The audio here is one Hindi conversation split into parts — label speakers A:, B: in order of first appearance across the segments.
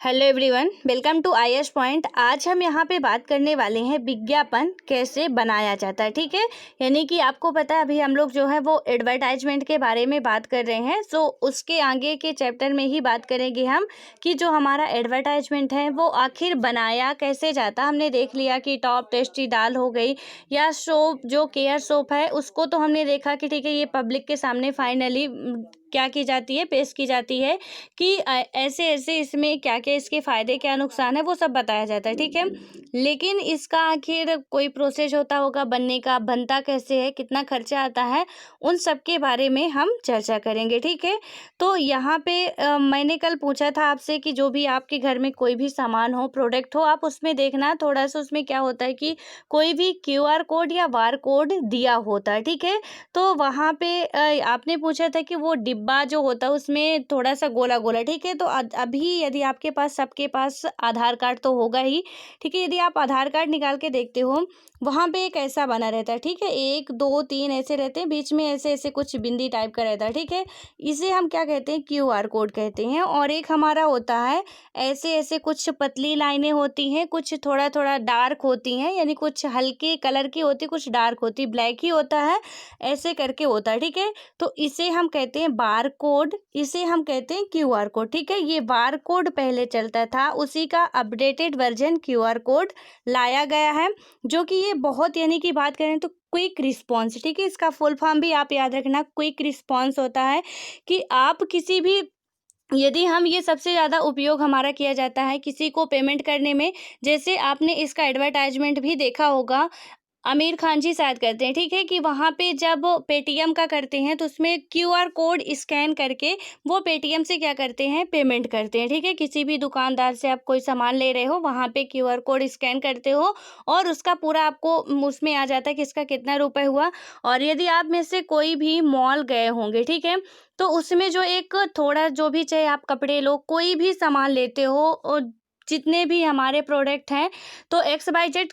A: Hello everyone, welcome to IS point. आज हम यहाँ पे बात करने वाले हैं विज्ञापन कैसे बनाया जाता है। ठीक है, यानी कि आपको पता है अभी हम लोग जो है वो एडवर्टाइजमेंट के बारे में बात कर रहे हैं। सो उसके आगे के चैप्टर में ही बात करेंगे हम कि जो हमारा एडवर्टाइजमेंट है वो आखिर बनाया कैसे जाता। हमने देख लिया कि टॉप टेस्टी दाल हो गई या सोप, जो केयर सोप है उसको तो हमने देखा कि ठीक है ये पब्लिक के सामने फाइनली क्या की जाती है, पेश की जाती है कि ऐसे ऐसे इसमें क्या क्या इसके फ़ायदे क्या नुकसान है वो सब बताया जाता है। ठीक है, लेकिन इसका आखिर कोई प्रोसेस होता होगा बनने का, बनता कैसे है, कितना खर्चा आता है, उन सब के बारे में हम चर्चा करेंगे। ठीक है, तो यहाँ पे मैंने कल पूछा था आपसे कि जो भी आपके घर में कोई भी सामान हो, प्रोडक्ट हो, आप उसमें देखना थोड़ा सा उसमें क्या होता है कि कोई भी क्यूआर कोड या बार कोड दिया होता है। ठीक है, तो वहाँ पे आपने पूछा था कि वो डिब्बा जो होता है उसमें थोड़ा सा गोला गोला। ठीक है, तो अभी यदि आपके पास, सबके पास आधार कार्ड तो होगा ही। ठीक है, यदि आप आधार कार्ड निकाल के देखते हो वहाँ पे एक ऐसा बना रहता है। ठीक है, 1 2 3 ऐसे रहते हैं, बीच में ऐसे ऐसे कुछ बिंदी टाइप का रहता है। ठीक है, इसे हम क्या कहते हैं, क्यूआर कोड कहते हैं। और एक हमारा होता है ऐसे ऐसे कुछ पतली लाइनें होती हैं, कुछ थोड़ा थोड़ा डार्क होती हैं, यानी कुछ हल्के कलर की होती, कुछ डार्क होती, ब्लैक ही होता है, ऐसे करके होता है। ठीक है, तो इसे हम कहते हैं बार कोड, इसे हम कहते हैं क्यूआर कोड। ठीक है, ये बार कोड पहले चलता था, उसी का अपडेटेड वर्जन क्यूआर कोड लाया गया है, जो कि ये बहुत, यानी कि बात करें तो क्विक रिस्पॉन्स। ठीक है, इसका फुल फॉर्म भी आप याद रखना, क्विक रिस्पॉन्स होता है कि आप किसी भी, यदि हम ये सबसे ज़्यादा उपयोग हमारा किया जाता है किसी को पेमेंट करने में। जैसे आपने इसका एडवर्टाइजमेंट भी देखा होगा, आमिर खान जी शायद करते हैं। ठीक है, कि वहाँ पे जब पेटीएम का करते हैं तो उसमें क्यूआर कोड स्कैन करके वो पेटीएम से क्या करते हैं, पेमेंट करते हैं। ठीक है, किसी भी दुकानदार से आप कोई सामान ले रहे हो, वहाँ पे क्यूआर कोड स्कैन करते हो और उसका पूरा आपको उसमें आ जाता है कि इसका कितना रुपए हुआ। और यदि आप में से कोई भी मॉल गए होंगे, ठीक है, तो उसमें जो एक थोड़ा जो भी, चाहे आप कपड़े लो, कोई भी सामान लेते हो, और जितने भी हमारे प्रोडक्ट हैं, तो एक्स वाई जेड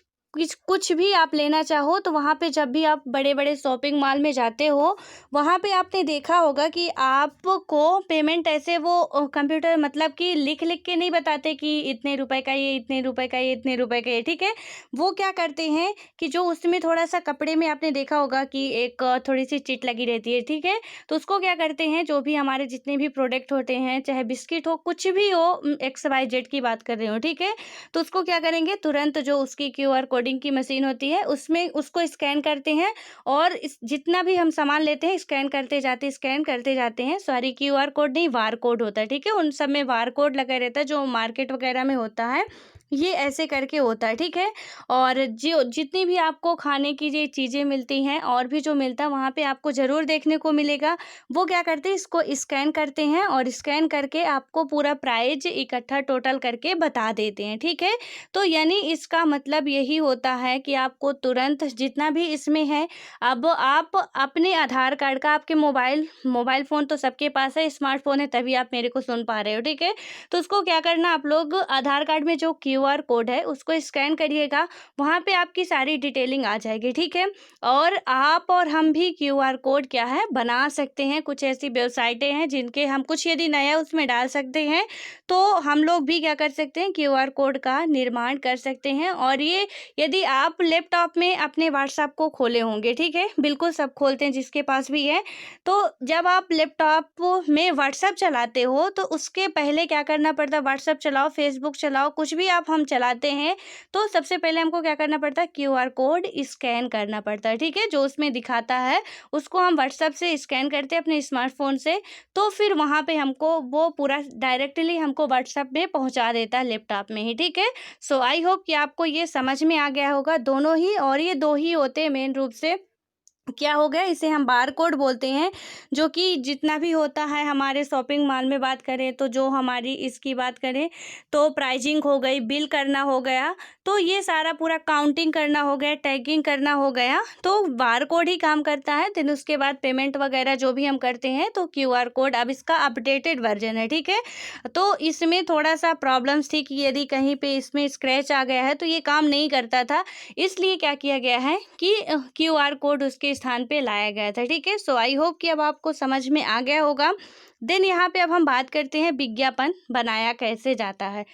A: कुछ भी आप लेना चाहो तो वहाँ पे जब भी आप बड़े बड़े शॉपिंग मॉल में जाते हो, वहाँ पे आपने देखा होगा कि आपको पेमेंट ऐसे वो कंप्यूटर, मतलब कि लिख लिख के नहीं बताते कि इतने रुपए का ये, इतने रुपए का ये, इतने रुपए का ये। ठीक है, वो क्या करते हैं कि जो उसमें थोड़ा सा कपड़े में आपने देखा होगा कि एक थोड़ी सी चिट लगी रहती है। ठीक है, तो उसको क्या करते हैं, जो भी हमारे जितने भी प्रोडक्ट होते हैं, चाहे बिस्किट हो, कुछ भी हो, एक्स वाई जेड की बात कर रही हूँ। ठीक है, तो उसको क्या करेंगे, तुरंत जो उसकी क्यूआर कोडिंग की मशीन होती है उसमें उसको स्कैन करते हैं, और जितना भी हम सामान लेते हैं स्कैन करते जाते हैं। सॉरी, क्यूआर कोड नहीं, बार कोड होता है। ठीक है, उन सब में बार कोड लगा रहता है, जो मार्केट वगैरह में होता है, ये ऐसे करके होता है। ठीक है, और जो जितनी भी आपको खाने की ये चीज़ें मिलती हैं और भी जो मिलता है वहाँ पे आपको ज़रूर देखने को मिलेगा, वो क्या करते हैं, इसको स्कैन करते हैं और स्कैन करके आपको पूरा प्राइज इकट्ठा टोटल करके बता देते हैं। ठीक है, तो यानी इसका मतलब यही होता है कि आपको तुरंत जितना भी इसमें है, अब आप अपने आधार कार्ड का, आपके मोबाइल फ़ोन तो सबके पास है, स्मार्टफोन है, तभी आप मेरे को सुन पा रहे हो। ठीक है, तो उसको क्या करना, आप लोग आधार कार्ड में जो क्यूआर कोड है उसको स्कैन करिएगा, वहाँ पे आपकी सारी डिटेलिंग आ जाएगी। ठीक है, और आप और हम भी क्यूआर कोड क्या है, बना सकते हैं। कुछ ऐसी वेबसाइटें हैं जिनके हम कुछ यदि नया उसमें डाल सकते हैं, तो हम लोग भी क्या कर सकते हैं, क्यूआर कोड का निर्माण कर सकते हैं। और ये यदि आप लैपटॉप में अपने व्हाट्सएप को खोले होंगे, ठीक है, बिल्कुल सब खोलते हैं जिसके पास भी है, तो जब आप लैपटॉप में व्हाट्सएप चलाते हो तो उसके पहले क्या करना पड़ता है, व्हाट्सएप चलाओ, फेसबुक चलाओ, कुछ भी आप हम चलाते हैं, तो सबसे पहले हमको क्या करना पड़ता है, क्यूआर कोड स्कैन करना पड़ता है। ठीक है, जो उसमें दिखाता है उसको हम व्हाट्सएप से स्कैन करते हैं अपने स्मार्टफोन से, तो फिर वहाँ पे हमको वो पूरा डायरेक्टली हमको व्हाट्सएप में पहुँचा देता है, लैपटॉप में ही। ठीक है, सो आई होप कि आपको ये समझ में आ गया होगा, दोनों ही, और ये दो ही होते हैं मेन रूप से। क्या हो गया, इसे हम बार कोड बोलते हैं, जो कि जितना भी होता है हमारे शॉपिंग मॉल में बात करें तो, जो हमारी इसकी बात करें तो प्राइजिंग हो गई, बिल करना हो गया, तो ये सारा पूरा काउंटिंग करना हो गया, टैगिंग करना हो गया, तो बार कोड ही काम करता है। देन उसके बाद पेमेंट वगैरह जो भी हम करते हैं तो क्यूआर कोड, अब इसका अपडेटेड वर्जन है। ठीक है, तो इसमें थोड़ा सा प्रॉब्लम्स थी कि यदि कहीं पे इसमें स्क्रैच आ गया है तो ये काम नहीं करता था, इसलिए क्या किया गया है कि क्यूआर कोड उसके स्थान पे लाया गया था। ठीक है, सो आई होप कि अब आपको समझ में आ गया होगा। देन यहाँ पे अब हम बात करते हैं विज्ञापन बनाया कैसे जाता है।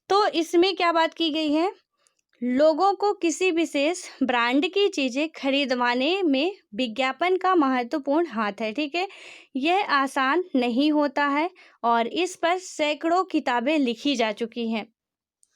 A: तो इसमें क्या बात की गई है, लोगों को किसी विशेष ब्रांड की चीज़ें खरीदवाने में विज्ञापन का महत्वपूर्ण हाथ है। ठीक है, यह आसान नहीं होता है और इस पर सैकड़ों किताबें लिखी जा चुकी हैं।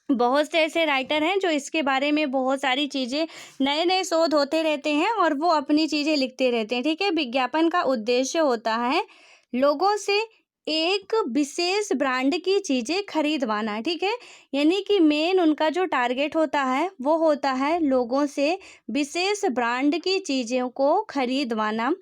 A: बहुत से ऐसे राइटर हैं जो इसके बारे में बहुत सारी चीज़ें, नए नए शोध होते रहते हैं और वो अपनी चीज़ें लिखते रहते हैं। ठीक है, विज्ञापन का उद्देश्य होता है लोगों से एक विशेष ब्रांड की चीज़ें खरीदवाना। ठीक है, यानी कि मेन उनका जो टारगेट होता है वो होता है लोगों से विशेष ब्रांड की चीज़ों को खरीदवाना।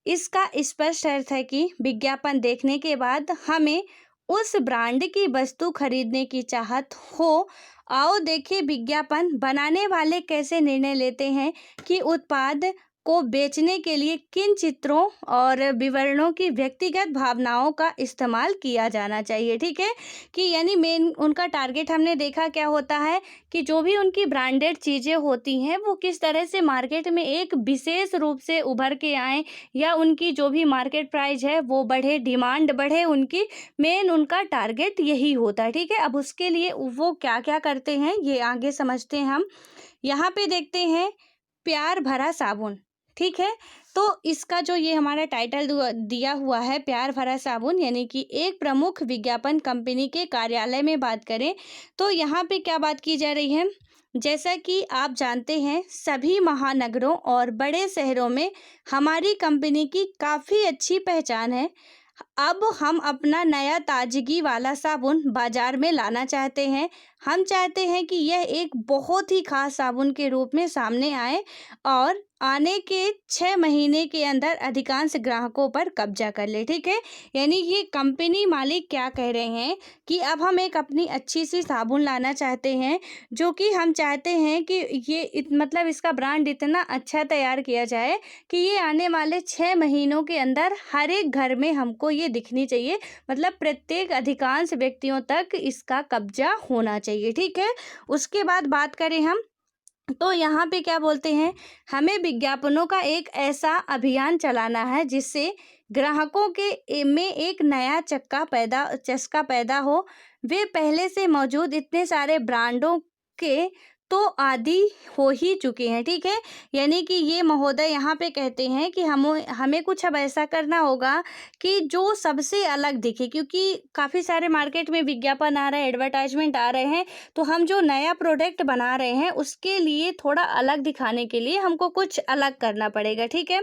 A: इसका स्पष्ट अर्थ है कि विज्ञापन देखने के बाद हमें उस ब्रांड की वस्तु खरीदने की चाहत हो। आओ देखिए विज्ञापन बनाने वाले कैसे निर्णय लेते हैं कि उत्पाद को बेचने के लिए किन चित्रों और विवरणों की व्यक्तिगत भावनाओं का इस्तेमाल किया जाना चाहिए। ठीक है, कि यानी मेन उनका टारगेट हमने देखा क्या होता है कि जो भी उनकी ब्रांडेड चीज़ें होती हैं वो किस तरह से मार्केट में एक विशेष रूप से उभर के आएँ, या उनकी जो भी मार्केट प्राइस है वो बढ़े, डिमांड बढ़े उनकी, मेन उनका टारगेट यही होता है। ठीक है, अब उसके लिए वो क्या क्या करते हैं ये आगे समझते हैं हम। यहाँ पे देखते हैं प्यार भरा साबुन। ठीक है, तो इसका जो ये हमारा टाइटल दिया हुआ है प्यार भरा साबुन, यानी कि एक प्रमुख विज्ञापन कंपनी के कार्यालय में बात करें तो यहाँ पे क्या बात की जा रही है, जैसा कि आप जानते हैं सभी महानगरों और बड़े शहरों में हमारी कंपनी की काफ़ी अच्छी पहचान है। अब हम अपना नया ताजगी वाला साबुन बाजार में लाना चाहते हैं। हम चाहते हैं कि यह एक बहुत ही खास साबुन के रूप में सामने आए और आने के 6 महीने के अंदर अधिकांश ग्राहकों पर कब्जा कर ले। ठीक है, यानी ये कंपनी मालिक क्या कह रहे हैं कि अब हम एक अपनी अच्छी सी साबुन लाना चाहते हैं, जो कि हम चाहते हैं कि ये मतलब इसका ब्रांड इतना अच्छा तैयार किया जाए कि ये आने वाले 6 महीनों के अंदर हर एक घर में हमको ये दिखनी चाहिए, मतलब प्रत्येक अधिकांश व्यक्तियों तक इसका कब्जा होना चाहिए। ठीक है, उसके बाद बात करें हम तो यहाँ पे क्या बोलते हैं, हमें विज्ञापनों का एक ऐसा अभियान चलाना है जिससे ग्राहकों के में एक नया चस्का पैदा हो। वे पहले से मौजूद इतने सारे ब्रांडों के तो आदी हो ही चुके हैं। ठीक है, यानी कि ये महोदय यहाँ पे कहते हैं कि हमें कुछ अब ऐसा करना होगा कि जो सबसे अलग दिखे, क्योंकि काफ़ी सारे मार्केट में विज्ञापन आ रहे हैं, एडवर्टाइजमेंट आ रहे हैं, तो हम जो नया प्रोडक्ट बना रहे हैं उसके लिए थोड़ा अलग दिखाने के लिए हमको कुछ अलग करना पड़ेगा। ठीक है,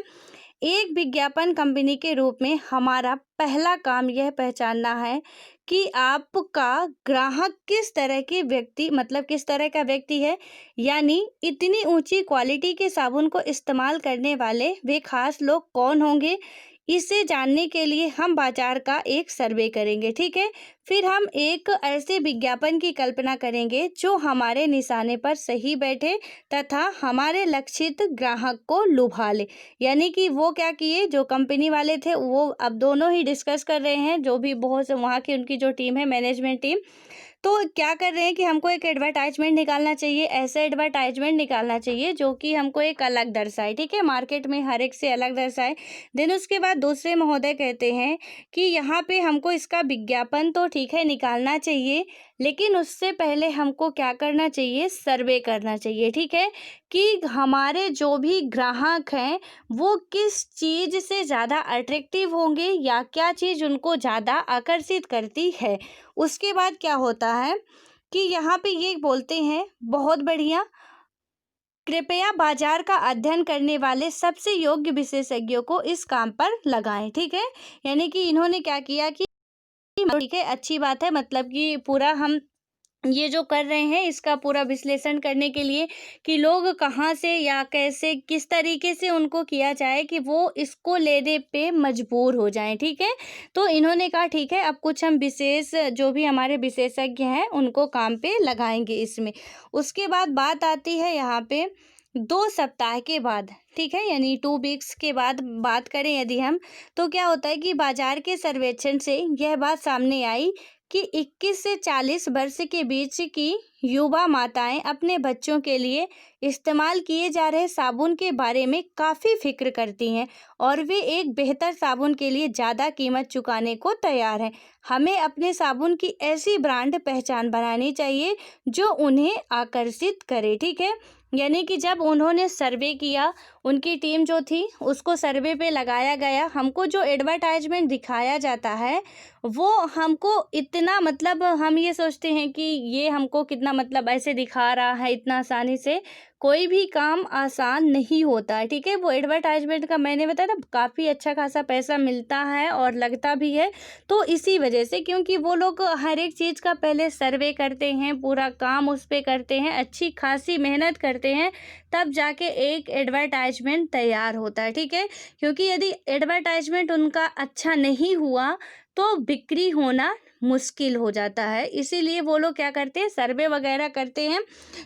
A: एक विज्ञापन कंपनी के रूप में हमारा पहला काम यह पहचानना है कि आपका ग्राहक किस तरह के व्यक्ति मतलब किस तरह का व्यक्ति है, यानी इतनी ऊंची क्वालिटी के साबुन को इस्तेमाल करने वाले वे खास लोग कौन होंगे। इसे जानने के लिए हम बाजार का एक सर्वे करेंगे। ठीक है, फिर हम एक ऐसे विज्ञापन की कल्पना करेंगे जो हमारे निशाने पर सही बैठे तथा हमारे लक्षित ग्राहक को लुभा ले। यानी कि वो क्या किए, जो कंपनी वाले थे वो अब दोनों ही डिस्कस कर रहे हैं, जो भी बहुत से वहाँ की उनकी जो टीम है मैनेजमेंट टीम, तो क्या कर रहे हैं कि हमको एक एडवर्टाइजमेंट निकालना चाहिए, ऐसा एडवर्टाइजमेंट निकालना चाहिए जो कि हमको एक अलग दर्शाए। ठीक है, मार्केट में हर एक से अलग दर्शाए। देन उसके बाद दूसरे महोदय कहते हैं कि यहाँ पे हमको इसका विज्ञापन तो ठीक है निकालना चाहिए, लेकिन उससे पहले हमको क्या करना चाहिए, सर्वे करना चाहिए। ठीक है, कि हमारे जो भी ग्राहक हैं वो किस चीज़ से ज़्यादा अट्रैक्टिव होंगे या क्या चीज़ उनको ज़्यादा आकर्षित करती है। उसके बाद क्या होता है कि यहाँ पे ये बोलते हैं, बहुत बढ़िया, कृपया बाजार का अध्ययन करने वाले सबसे योग्य विशेषज्ञों को इस काम पर लगाएं। ठीक है, यानी कि इन्होंने क्या किया कि ठीक है अच्छी बात है, मतलब कि पूरा हम ये जो कर रहे हैं इसका पूरा विश्लेषण करने के लिए कि लोग कहाँ से या कैसे किस तरीके से उनको किया जाए कि वो इसको लेने पे मजबूर हो जाएं। ठीक है, तो इन्होंने कहा ठीक है अब कुछ हम विशेष जो भी हमारे विशेषज्ञ हैं उनको काम पे लगाएंगे इसमें। उसके बाद बात आती है यहाँ पे 2 सप्ताह के बाद। ठीक है, यानी 2 वीक्स के बाद बात करें यदि हम, तो क्या होता है कि बाजार के सर्वेक्षण से यह बात सामने आई कि 21 से 40 वर्ष के बीच की युवा माताएं अपने बच्चों के लिए इस्तेमाल किए जा रहे साबुन के बारे में काफ़ी फिक्र करती हैं और वे एक बेहतर साबुन के लिए ज़्यादा कीमत चुकाने को तैयार हैं। हमें अपने साबुन की ऐसी ब्रांड पहचान बनानी चाहिए जो उन्हें आकर्षित करे, ठीक है। यानी कि जब उन्होंने सर्वे किया, उनकी टीम जो थी उसको सर्वे पे लगाया गया, हमको जो एडवर्टाइजमेंट दिखाया जाता है वो हमको इतना मतलब हम ये सोचते हैं कि ये हमको कितना मतलब ऐसे दिखा रहा है, इतना आसानी से कोई भी काम आसान नहीं होता है, ठीक है। वो एडवर्टाइजमेंट का मैंने बताया ना काफ़ी अच्छा खासा पैसा मिलता है और लगता भी है। तो इसी वजह से, क्योंकि वो लोग हर एक चीज़ का पहले सर्वे करते हैं, पूरा काम उस पे करते हैं, अच्छी खासी मेहनत करते हैं, तब जाके एक एडवर्टाइजमेंट तैयार होता है, ठीक है। क्योंकि यदि एडवर्टाइजमेंट उनका अच्छा नहीं हुआ तो बिक्री होना मुश्किल हो जाता है। इसीलिए वो लोग क्या करते हैं, सर्वे वगैरह करते हैं।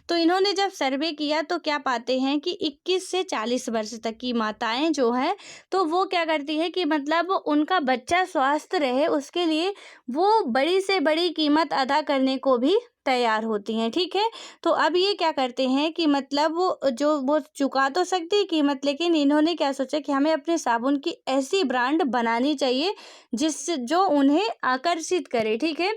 A: तो इन्होंने जब सर्वे किया तो क्या पाते हैं कि 21 से 40 वर्ष तक की माताएं जो हैं तो वो क्या करती है कि मतलब उनका बच्चा स्वस्थ रहे उसके लिए वो बड़ी से बड़ी कीमत अदा करने को भी तैयार होती हैं, ठीक है। तो अब ये क्या करते हैं कि मतलब वो चुका तो सकती है कीमत, लेकिन इन्होंने क्या सोचा कि हमें अपने साबुन की ऐसी ब्रांड बनानी चाहिए जो उन्हें आकर्षित करे, ठीक है।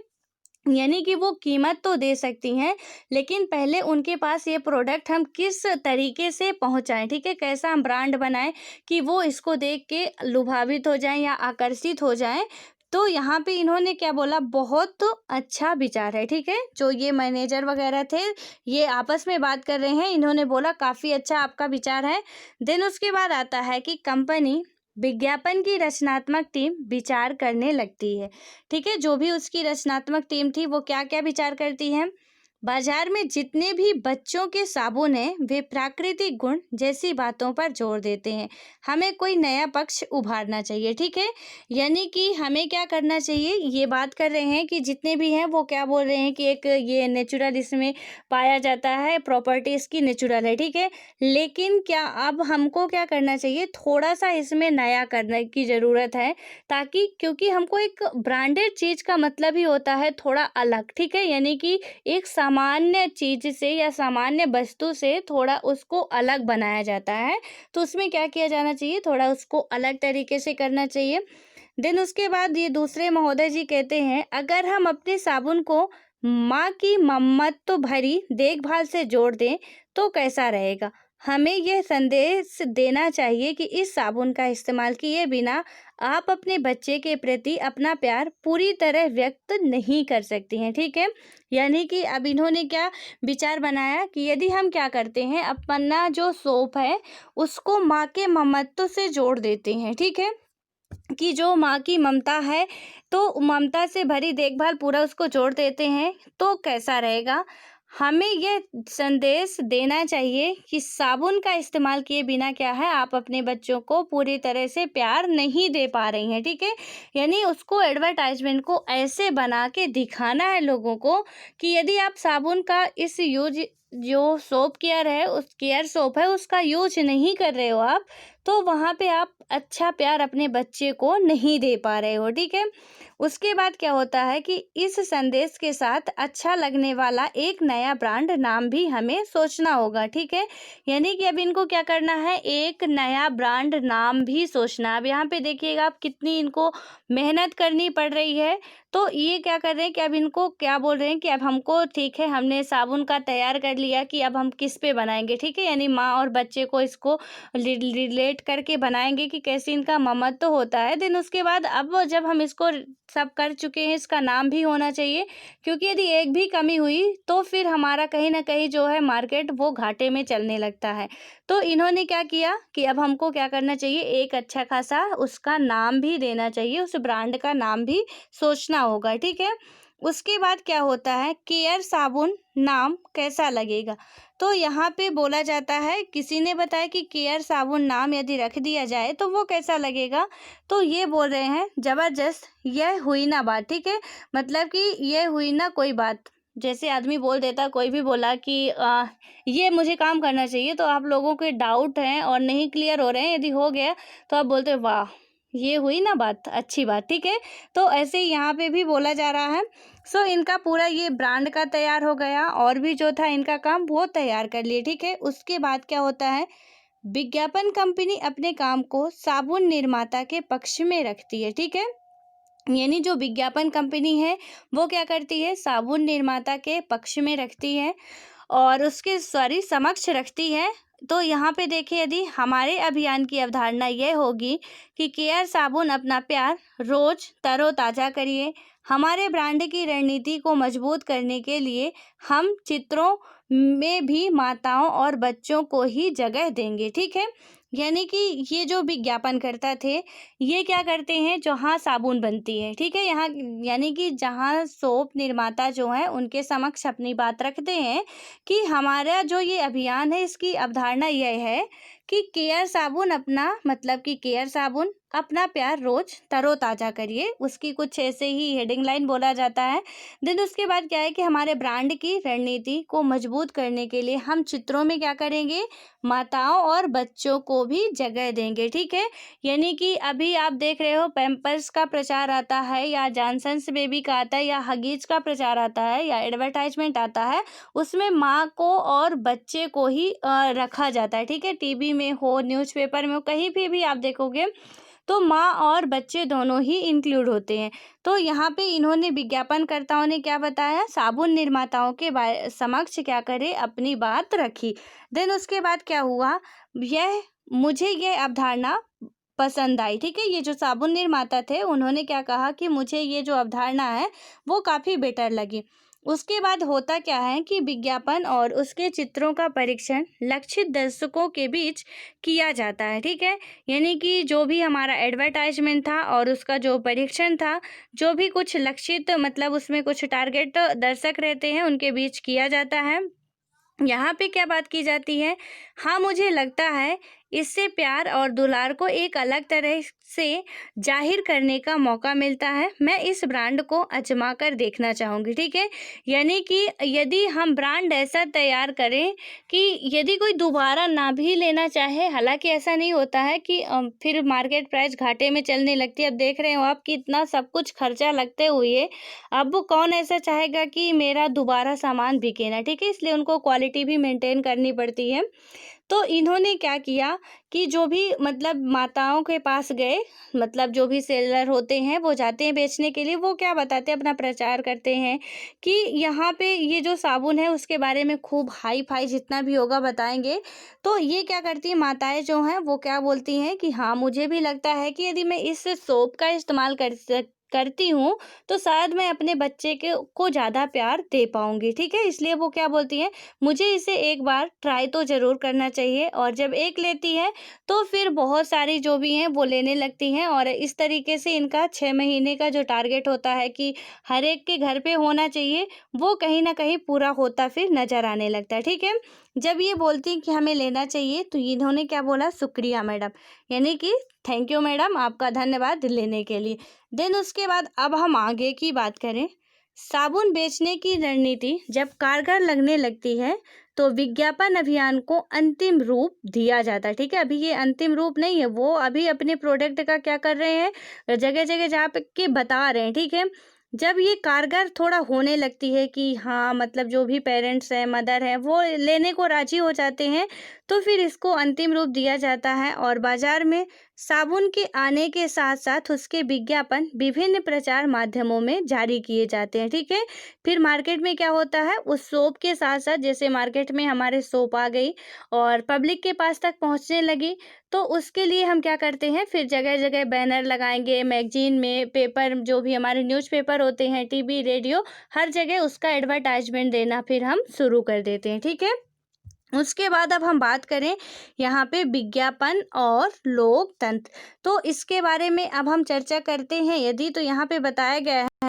A: यानी कि वो कीमत तो दे सकती हैं, लेकिन पहले उनके पास ये प्रोडक्ट हम किस तरीके से पहुंचाएं, ठीक है। कैसा हम ब्रांड बनाएं कि वो इसको देख के लुभावित हो जाएं या आकर्षित हो जाएं। तो यहाँ पे इन्होंने क्या बोला, बहुत अच्छा विचार है, ठीक है। जो ये मैनेजर वगैरह थे ये आपस में बात कर रहे हैं, इन्होंने बोला काफ़ी अच्छा आपका विचार है। देन उसके बाद आता है कि कंपनी विज्ञापन की रचनात्मक टीम विचार करने लगती है, ठीक है। जो भी उसकी रचनात्मक टीम थी वो क्या क्या विचार करती है, बाजार में जितने भी बच्चों के साबुन हैं वे प्राकृतिक गुण जैसी बातों पर जोर देते हैं। हमें कोई नया पक्ष उभारना चाहिए, ठीक है। यानी कि हमें क्या करना चाहिए, ये बात कर रहे हैं कि जितने भी हैं वो क्या बोल रहे हैं कि एक ये नेचुरल इसमें पाया जाता है, प्रॉपर्टी इसकी नेचुरल है, ठीक है। लेकिन क्या अब हमको क्या करना चाहिए, थोड़ा सा इसमें नया करने की ज़रूरत है, ताकि क्योंकि हमको एक ब्रांडेड चीज़ का मतलब ही होता है थोड़ा अलग, ठीक है। यानी कि एक सामान्य चीज़ से या सामान्य वस्तु से थोड़ा उसको अलग बनाया जाता है। तो उसमें क्या किया जाना चाहिए, थोड़ा उसको अलग तरीके से करना चाहिए। देन उसके बाद ये दूसरे महोदय जी कहते हैं, अगर हम अपने साबुन को माँ की ममत्व तो भरी देखभाल से जोड़ दें तो कैसा रहेगा। हमें यह संदेश देना चाहिए कि इस साबुन का इस्तेमाल किए बिना आप अपने बच्चे के प्रति अपना प्यार पूरी तरह व्यक्त नहीं कर सकती हैं, ठीक है। यानी कि अब इन्होंने क्या विचार बनाया कि यदि हम क्या करते हैं, अपना जो सोप है उसको माँ के ममत्व से जोड़ देते हैं, ठीक है, कि जो माँ की ममता है तो ममता से भरी देखभाल पूरा उसको जोड़ देते हैं तो कैसा रहेगा। हमें यह संदेश देना चाहिए कि साबुन का इस्तेमाल किए बिना क्या है, आप अपने बच्चों को पूरी तरह से प्यार नहीं दे पा रही हैं, ठीक है। यानी उसको एडवर्टाइजमेंट को ऐसे बना के दिखाना है लोगों को कि यदि आप साबुन का इस यूज जो सोप केयर है, उस केयर सोप है उसका यूज नहीं कर रहे हो आप, तो वहाँ पे आप अच्छा प्यार अपने बच्चे को नहीं दे पा रहे हो, ठीक है। उसके बाद क्या होता है कि इस संदेश के साथ अच्छा लगने वाला एक नया ब्रांड नाम भी हमें सोचना होगा, ठीक है। यानी कि अब इनको क्या करना है, एक नया ब्रांड नाम भी सोचना। अब यहाँ पे देखिएगा आप कितनी इनको मेहनत करनी पड़ रही है। तो ये क्या कर रहे हैं कि अब इनको क्या बोल रहे हैं कि अब हमको ठीक है, हमने साबुन का तैयार कर लिया कि अब हम किस पे बनाएंगे, ठीक है। यानी माँ और बच्चे को इसको रिलेट करके बनाएंगे कि कैसे इनका ममत्व तो होता है। देन उसके बाद अब जब हम इसको सब कर चुके हैं, इसका नाम भी होना चाहिए, क्योंकि यदि एक भी कमी हुई तो फिर हमारा कहीं ना कहीं जो है मार्केट वो घाटे में चलने लगता है। तो इन्होंने क्या किया कि अब हमको क्या करना चाहिए, एक अच्छा खासा उसका नाम भी देना चाहिए, उस ब्रांड का नाम भी सोचना होगा, ठीक है। उसके बाद क्या होता है, केयर साबुन नाम कैसा लगेगा। तो यहाँ पे बोला जाता है, किसी ने बताया कि केयर साबुन नाम यदि रख दिया जाए तो वो कैसा लगेगा। तो ये बोल रहे हैं ज़बरदस्त यह हुई ना बात, ठीक है। मतलब कि यह हुई ना कोई बात, जैसे आदमी बोल देता, कोई भी बोला कि ये मुझे काम करना चाहिए, तो आप लोगों के डाउट हैं और नहीं क्लियर हो रहे हैं, यदि हो गया तो आप बोलते वाह ये हुई ना बात, अच्छी बात, ठीक है। तो ऐसे ही यहाँ पे भी बोला जा रहा है। सो इनका पूरा ये ब्रांड का तैयार हो गया और भी जो था इनका काम वो तैयार कर लिए, ठीक है। उसके बाद क्या होता है, विज्ञापन कंपनी अपने काम को साबुन निर्माता के पक्ष में रखती है, ठीक है। यानी जो विज्ञापन कंपनी है वो क्या करती है, साबुन निर्माता के पक्ष में रखती है और उसके समक्ष रखती है। तो यहाँ पे देखिए, यदि हमारे अभियान की अवधारणा यह होगी कि केयर साबुन अपना प्यार रोज तरोताज़ा करिए। हमारे ब्रांड की रणनीति को मजबूत करने के लिए हम चित्रों में भी माताओं और बच्चों को ही जगह देंगे, ठीक है। यानी कि ये जो विज्ञापनकर्ता थे ये क्या करते हैं, जहाँ साबुन बनती है, ठीक है, यहाँ यानी कि जहाँ सोप निर्माता जो है उनके समक्ष अपनी बात रखते हैं कि हमारा जो ये अभियान है इसकी अवधारणा यह है कि केयर साबुन अपना, मतलब कि केयर साबुन अपना प्यार रोज तरोताज़ा करिए। उसकी कुछ ऐसे ही हेडिंग लाइन बोला जाता है। देन उसके बाद क्या है कि हमारे ब्रांड की रणनीति को मजबूत करने के लिए हम चित्रों में क्या करेंगे, माताओं और बच्चों को भी जगह देंगे, ठीक है। यानी कि अभी आप देख रहे हो पैम्पर्स का प्रचार आता है या जॉनसन्स बेबी का आता है या हगीज का प्रचार आता है या एडवर्टाइजमेंट आता है, उसमें माँ को और बच्चे को ही रखा जाता है, ठीक है। टीवी में हो, न्यूज़पेपर में हो, कहीं भी आप देखोगे तो माँ और बच्चे दोनों ही इंक्लूड होते हैं। तो यहाँ पे इन्होंने विज्ञापनकर्ताओं ने क्या बताया, साबुन निर्माताओं के समक्ष क्या करे, अपनी बात रखी। देन उसके बाद क्या हुआ, मुझे यह अवधारणा पसंद आई, ठीक है। ये जो साबुन निर्माता थे उन्होंने क्या कहा कि मुझे ये जो अवधारणा है वो काफ़ी बेटर लगी। उसके बाद होता क्या है कि विज्ञापन और उसके चित्रों का परीक्षण लक्षित दर्शकों के बीच किया जाता है, ठीक है। यानी कि जो भी हमारा एडवर्टाइजमेंट था और उसका जो परीक्षण था, जो भी कुछ लक्षित, मतलब उसमें कुछ टारगेट दर्शक रहते हैं उनके बीच किया जाता है। यहाँ पे क्या बात की जाती है, हाँ मुझे लगता है इससे प्यार और दुलार को एक अलग तरह से जाहिर करने का मौका मिलता है। मैं इस ब्रांड को आजमा कर देखना चाहूँगी, ठीक है। यानी कि यदि हम ब्रांड ऐसा तैयार करें कि यदि कोई दोबारा ना भी लेना चाहे, हालांकि ऐसा नहीं होता है कि फिर मार्केट प्राइस घाटे में चलने लगती है। अब देख रहे हो आप कि इतना सब कुछ खर्चा लगते हुए अब कौन ऐसा चाहेगा कि मेरा दोबारा सामान बिके ना, ठीक है। इसलिए उनको क्वालिटी भी मेंटेन करनी पड़ती है। तो इन्होंने क्या किया कि जो भी, मतलब माताओं के पास गए, मतलब जो भी सेलर होते हैं वो जाते हैं बेचने के लिए, वो क्या बताते हैं, अपना प्रचार करते हैं कि यहाँ पे ये जो साबुन है उसके बारे में खूब हाई फाई जितना भी होगा बताएंगे। तो ये क्या करती हैं माताएं जो हैं, वो क्या बोलती हैं कि हाँ मुझे भी लगता है कि यदि मैं इस सोप का इस्तेमाल करती हूँ तो शायद मैं अपने बच्चे को ज़्यादा प्यार दे पाऊँगी, ठीक है। इसलिए वो क्या बोलती हैं, मुझे इसे एक बार ट्राई तो ज़रूर करना चाहिए। और जब एक लेती है तो फिर बहुत सारी जो भी हैं वो लेने लगती हैं और इस तरीके से इनका 6 महीने का जो टारगेट होता है कि हर एक के घर पे होना चाहिए, वो कहीं ना कहीं पूरा होता फिर नज़र आने लगता है, ठीक है। जब ये बोलती हैं कि हमें लेना चाहिए तो इन्होंने क्या बोला, शुक्रिया मैडम, यानी कि थैंक यू मैडम, आपका धन्यवाद लेने के लिए। देन उसके बाद अब हम आगे की बात करें, साबुन बेचने की रणनीति जब कारगर लगने लगती है तो विज्ञापन अभियान को अंतिम रूप दिया जाता है, ठीक है। अभी ये अंतिम रूप नहीं है, वो अभी अपने प्रोडक्ट का क्या कर रहे हैं, जगह जगह जहाँ पे के बता रहे हैं, ठीक है। जब ये कारगर थोड़ा होने लगती है कि हाँ, मतलब जो भी पेरेंट्स हैं, मदर हैं, वो लेने को राजी हो जाते हैं, तो फिर इसको अंतिम रूप दिया जाता है और बाजार में साबुन के आने के साथ साथ उसके विज्ञापन विभिन्न प्रचार माध्यमों में जारी किए जाते हैं, ठीक है। फिर मार्केट में क्या होता है, उस सोप के साथ साथ, जैसे मार्केट में हमारे सोप आ गई और पब्लिक के पास तक पहुंचने लगी, तो उसके लिए हम क्या करते हैं, फिर जगह जगह बैनर लगाएंगे, मैगजीन में, पेपर, जो भी हमारे न्यूज़पेपर होते हैं, टीवी, रेडियो, हर जगह उसका एडवर्टाइजमेंट देना फिर हम शुरू कर देते हैं, ठीक है। उसके बाद अब हम बात करें यहाँ पे विज्ञापन और लोकतंत्र, तो इसके बारे में अब हम चर्चा करते हैं। यदि तो यहाँ पे बताया गया है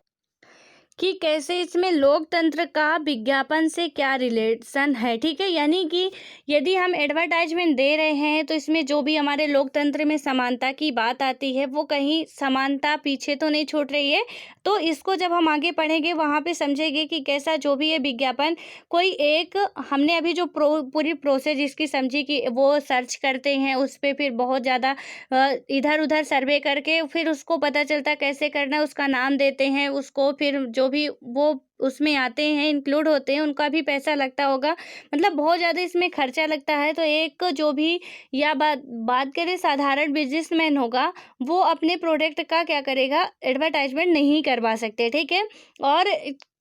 A: कि कैसे इसमें लोकतंत्र का विज्ञापन से क्या रिलेशन है। ठीक है, यानी कि यदि हम एडवर्टाइजमेंट दे रहे हैं तो इसमें जो भी हमारे लोकतंत्र में समानता की बात आती है वो कहीं समानता पीछे तो नहीं छूट रही है। तो इसको जब हम आगे पढ़ेंगे वहाँ पे समझेंगे कि कैसा जो भी है विज्ञापन कोई एक, हमने अभी जो पूरी प्रोसेस इसकी समझी कि वो सर्च करते हैं उस पर, फिर बहुत ज़्यादा इधर उधर सर्वे करके फिर उसको पता चलता कैसे करना है, उसका नाम देते हैं उसको, फिर जो भी वो उसमें आते हैं इंक्लूड होते हैं उनका भी पैसा लगता होगा, मतलब बहुत ज़्यादा इसमें खर्चा लगता है। तो एक जो भी, या बात बात करें साधारण बिजनेसमैन होगा वो अपने प्रोडक्ट का क्या करेगा, एडवर्टाइजमेंट नहीं करवा सकते। ठीक है, और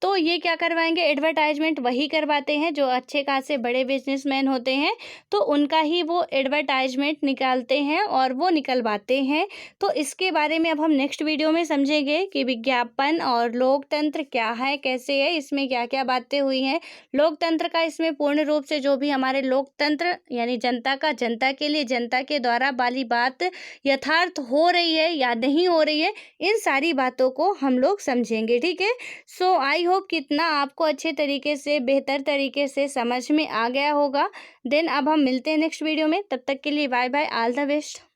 A: तो ये क्या करवाएंगे, एडवर्टाइजमेंट वही करवाते हैं जो अच्छे खासे बड़े बिजनेसमैन होते हैं, तो उनका ही वो एडवर्टाइजमेंट निकालते हैं और वो निकलवाते हैं। तो इसके बारे में अब हम नेक्स्ट वीडियो में समझेंगे कि विज्ञापन और लोकतंत्र क्या है, कैसे है, इसमें क्या क्या बातें हुई हैं। लोकतंत्र का इसमें पूर्ण रूप से जो भी हमारे लोकतंत्र यानी जनता का, जनता के लिए, जनता के द्वारा वाली बात यथार्थ हो रही है या नहीं हो रही है, इन सारी बातों को हम लोग समझेंगे। ठीक है, सो आई होप कितना आपको अच्छे तरीके से, बेहतर तरीके से समझ में आ गया होगा। देन अब हम मिलते हैं नेक्स्ट वीडियो में, तब तक के लिए bye bye, all the best.